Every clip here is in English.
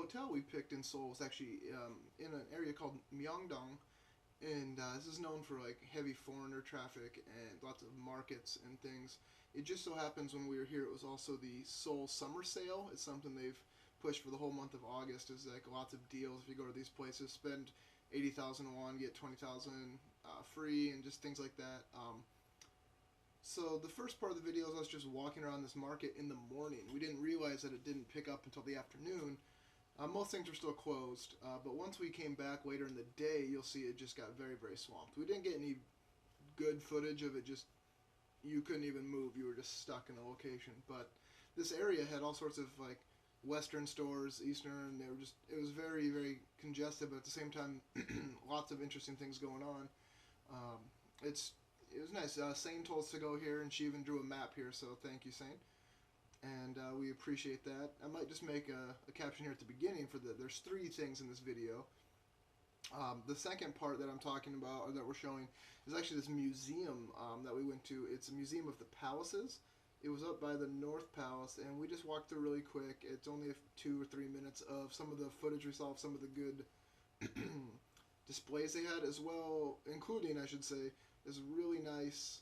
hotel we picked in Seoul was actually in an area called Myeongdong, and this is known for like heavy foreigner traffic and lots of markets and things. It just so happens when we were here, it was also the Seoul summer sale. It's something they've pushed for the whole month of August. Is like lots of deals if you go to these places. Spend 80,000 won, get 20,000 free, and just things like that. So the first part of the video is us just walking around this market in the morning. We didn't realize that it didn't pick up until the afternoon. Most things were still closed, but once we came back later in the day, you'll see it just got very, very swamped. We didn't get any good footage of it, just you couldn't even move. You were just stuck in a location. But this area had all sorts of like Western stores, Eastern. It was very, very congested, but at the same time, lots of interesting things going on. It was nice. Sane told us to go here, and she even drew a map here, so thank you, Sane. And we appreciate that. I might just make a caption here at the beginning there's 3 things in this video. The second part that I'm talking about, or that we're showing, is actually this museum that we went to. It's a museum of the palaces. It was up by the North Palace, and we just walked through really quick. It's only 2 or 3 minutes of some of the footage we saw of some of the good displays they had, as well, including, I should say, this really nice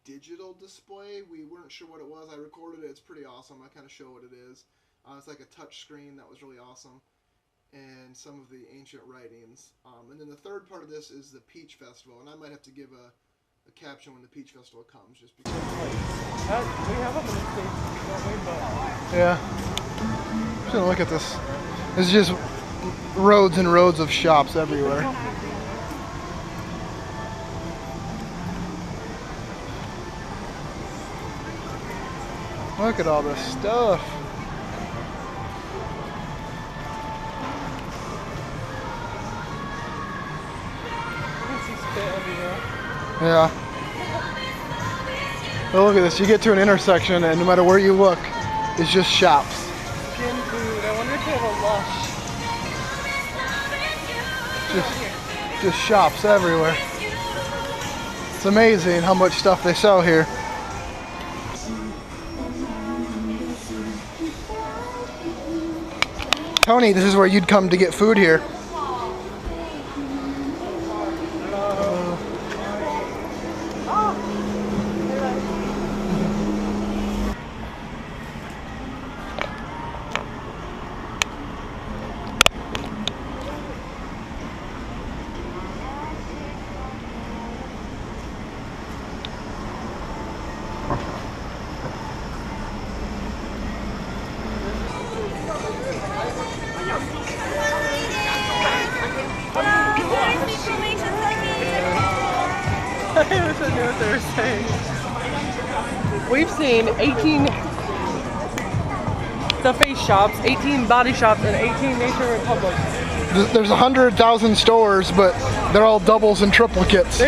digital display. We weren't sure what it was. I recorded it. It's pretty awesome. I kind of show what it is. It's like a touch screen that was really awesome, and some of the ancient writings. And then the third part of this is the Peach Festival, and I might have to give a caption when the Peach Festival comes, just because. We have them in the States, don't we? But yeah. Just gonna look at this. It's just roads and roads of shops everywhere. Look at all this stuff. Yeah. But look at this. You get to an intersection, and no matter where you look, it's just shops. Skin food. I wonder if they have a Lush. Just shops everywhere. It's amazing how much stuff they sell here. Tony, this is where you'd come to get food here. I wish I knew what they were saying. We've seen 18 the face shops, 18 body shops, and 18 Nature Republic. There's 100,000 stores, but they're all doubles and triplicates.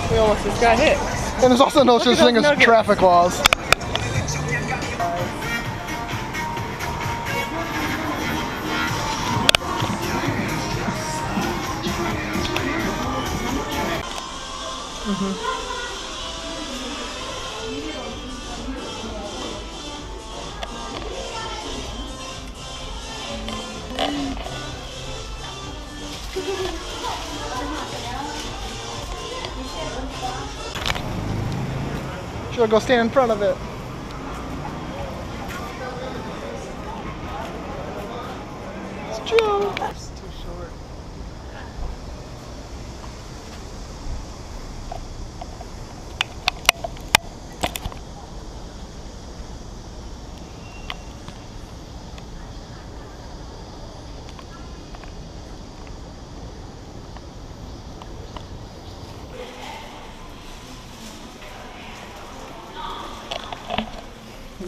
We almost just got hit. And there's also no such thing as traffic laws. Should I go stand in front of it? It's Joe. It's too short.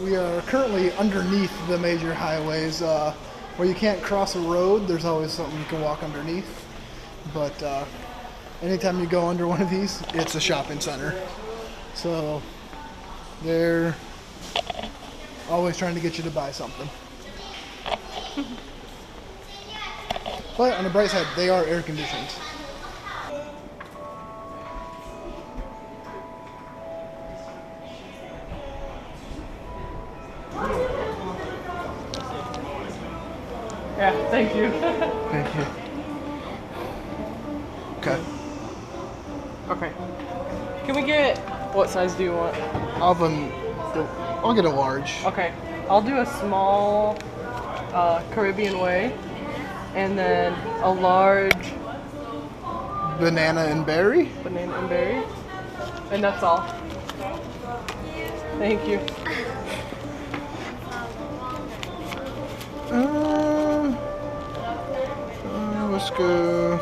We are currently underneath the major highways. Where you can't cross a road, there's always something you can walk underneath. But anytime you go under one of these, it's a shopping center. So they're always trying to get you to buy something. But on the bright side, they are air conditioned. Yeah, thank you. Thank you. Okay. Okay. Can we get, what size do you want? I'll get a large. Okay. I'll do a small Caribbean way and then a large Banana and berry? banana and berry. And that's all. Thank you. Let's go.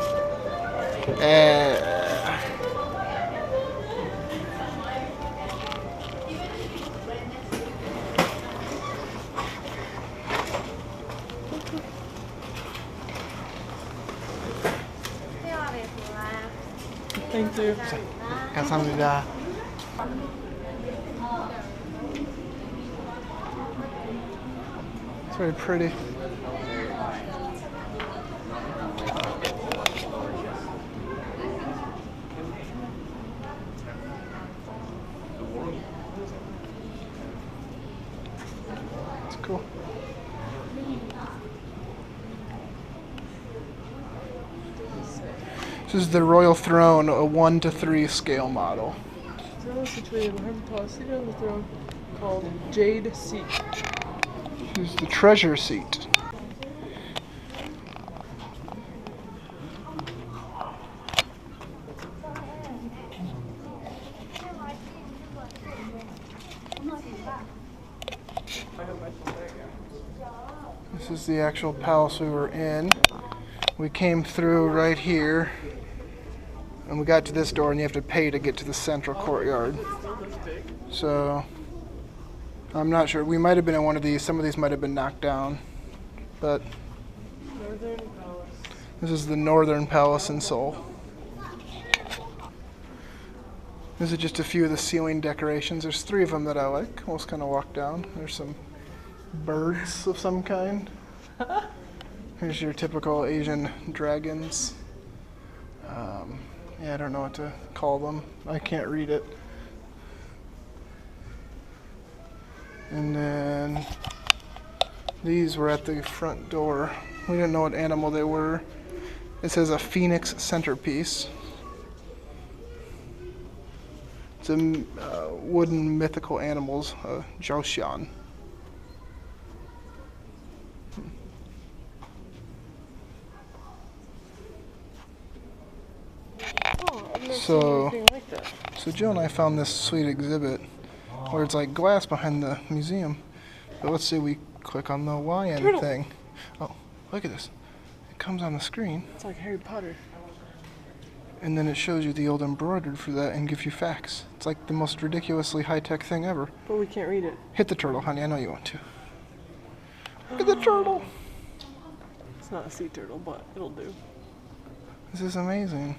Thank you. 감사합니다. It's very pretty. It's cool. This is the Royal Throne, a 1:3 scale model. Throne situated behind the seat on the throne called Jade Seat. This is the treasure seat. This is the actual palace we were in. We came through right here, and we got to this door, and you have to pay to get to the central courtyard. So, I'm not sure. We might have been in one of these. Some of these might have been knocked down. But Northern Palace. this is the Northern Palace in Seoul. This is just a few of the ceiling decorations. There's 3 of them that I like. We'll just kind of walk down. There's some birds of some kind. Here's your typical Asian dragons. Yeah, I don't know what to call them. I can't read it. And then these were at the front door. We didn't know what animal they were. It says a phoenix centerpiece. It's a wooden mythical animals, jiaoxian. Oh, I've never seen anything like that. So Jill and I found this sweet exhibit where it's like glass behind the museum. But let's say we click on the YN Turtle. thing. Oh, look at this. It comes on the screen, It's like Harry Potter. and then it shows you the old embroidered for that and gives you facts. It's like the most ridiculously high-tech thing ever. But we can't read it. Hit the turtle, honey. I know you want to. Look at the turtle. It's not a sea turtle, but it'll do. This is amazing.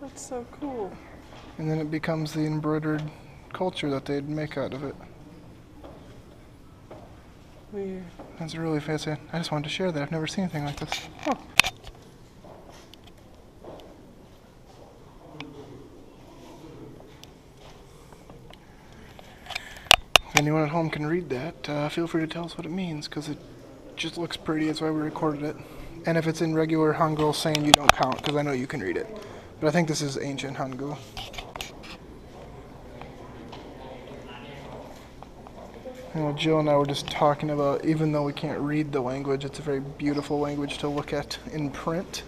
That's so cool. And then it becomes the embroidered culture that they'd make out of it. Weird. That's really fancy. I just wanted to share that. I've never seen anything like this. Oh. If anyone at home can read that, feel free to tell us what it means, because it just looks pretty. That's why we recorded it. And if it's in regular Hangul saying you don't count, because I know you can read it. But I think this is ancient Hangul. You know, Jill and I were just talking about, even though we can't read the language, it's a very beautiful language to look at in print.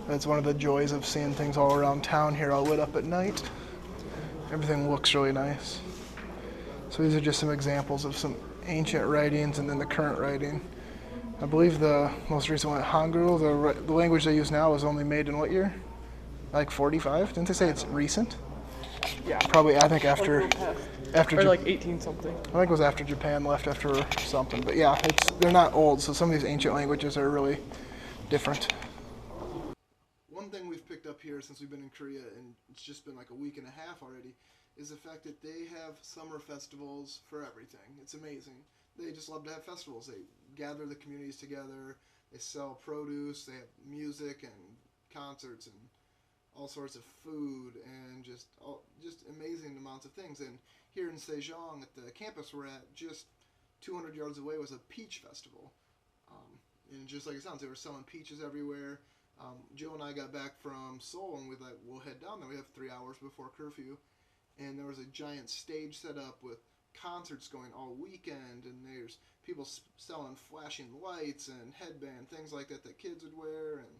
That's one of the joys of seeing things all around town here all lit up at night. Everything looks really nice. So these are just some examples of some ancient writings and then the current writing. I believe the most recent one, Hangul, the language they use now, was only made in what year? Like 45? Didn't they say it's recent? Yeah. Probably, I think after Or like 18 something. I think it was after Japan left after something. But yeah, they're not old, so some of these ancient languages are really different. One thing we've picked up here since we've been in Korea, and it's just been like a week and a half already, is the fact that they have summer festivals for everything. It's amazing. They just love to have festivals. They gather the communities together. They sell produce. They have music and concerts and all sorts of food and just amazing amounts of things. And here in Sejong at the campus we're at, just 200 yards away was a peach festival. And just like it sounds, they were selling peaches everywhere. Joe and I got back from Seoul, and we'll head down there. We have 3 hours before curfew. And there was a giant stage set up with concerts going all weekend, and there's people selling flashing lights and headband, things like that kids would wear, and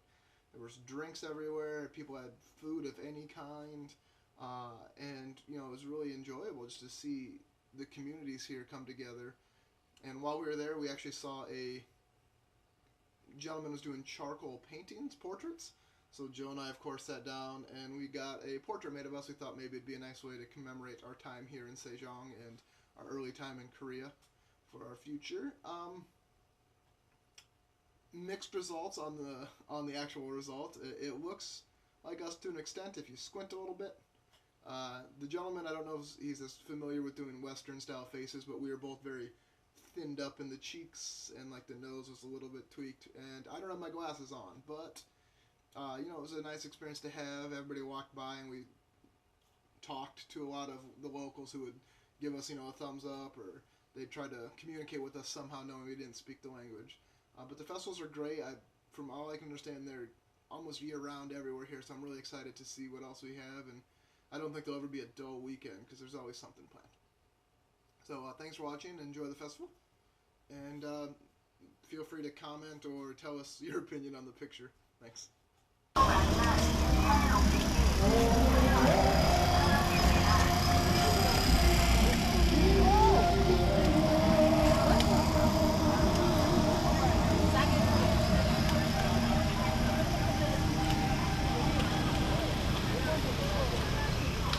there was drinks everywhere. People had food of any kind, and it was really enjoyable just to see the communities here come together. And while we were there, we actually saw a gentleman was doing charcoal paintings, portraits. So Joe and I, of course, sat down and we got a portrait made of us. We thought maybe it'd be a nice way to commemorate our time here in Sejong and our early time in Korea for our future. Mixed results on the actual result. It looks like us to an extent if you squint a little bit. The gentleman, I don't know if he's as familiar with doing Western style faces, but we were both very thinned up in the cheeks, and like the nose was a little bit tweaked, and I don't have my glasses on, but it was a nice experience to have. Everybody walked by and we talked to a lot of the locals who would give us a thumbs up, or they'd try to communicate with us somehow knowing we didn't speak the language. But the festivals are great. From all I can understand, they're almost year-round everywhere here, so I'm really excited to see what else we have, and I don't think there'll ever be a dull weekend because there's always something planned. So thanks for watching. Enjoy the festival, and feel free to comment or tell us your opinion on the picture. Thanks.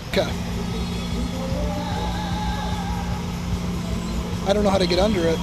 Okay. I don't know how to get under it.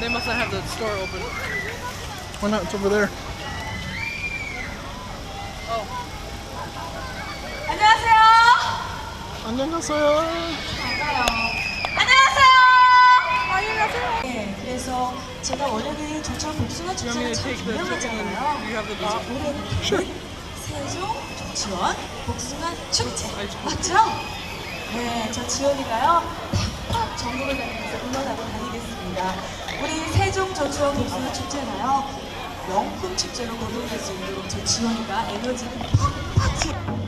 They must not have the store open. Why not? It's over there. Oh. 안녕하세요. 안녕하세요. 안녕하세요. 네, 그래서 제가 원래는 조천 복숭아 축제가 참 유명하잖아요. 올해는 세종 조치원 복숭아 축제 맞죠? 네, 저 지원이가요 팍팍 전국을 다니면서 응원하고 다니겠습니다. 우리 세종 조치원 복숭아 축제가요 명품 축제로 거듭날 수 있도록 저 지원이가 에너지를 팍팍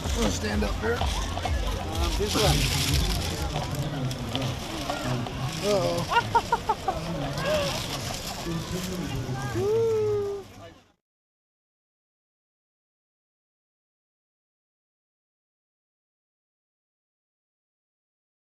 I'm gonna stand up here. This one. Uh-oh.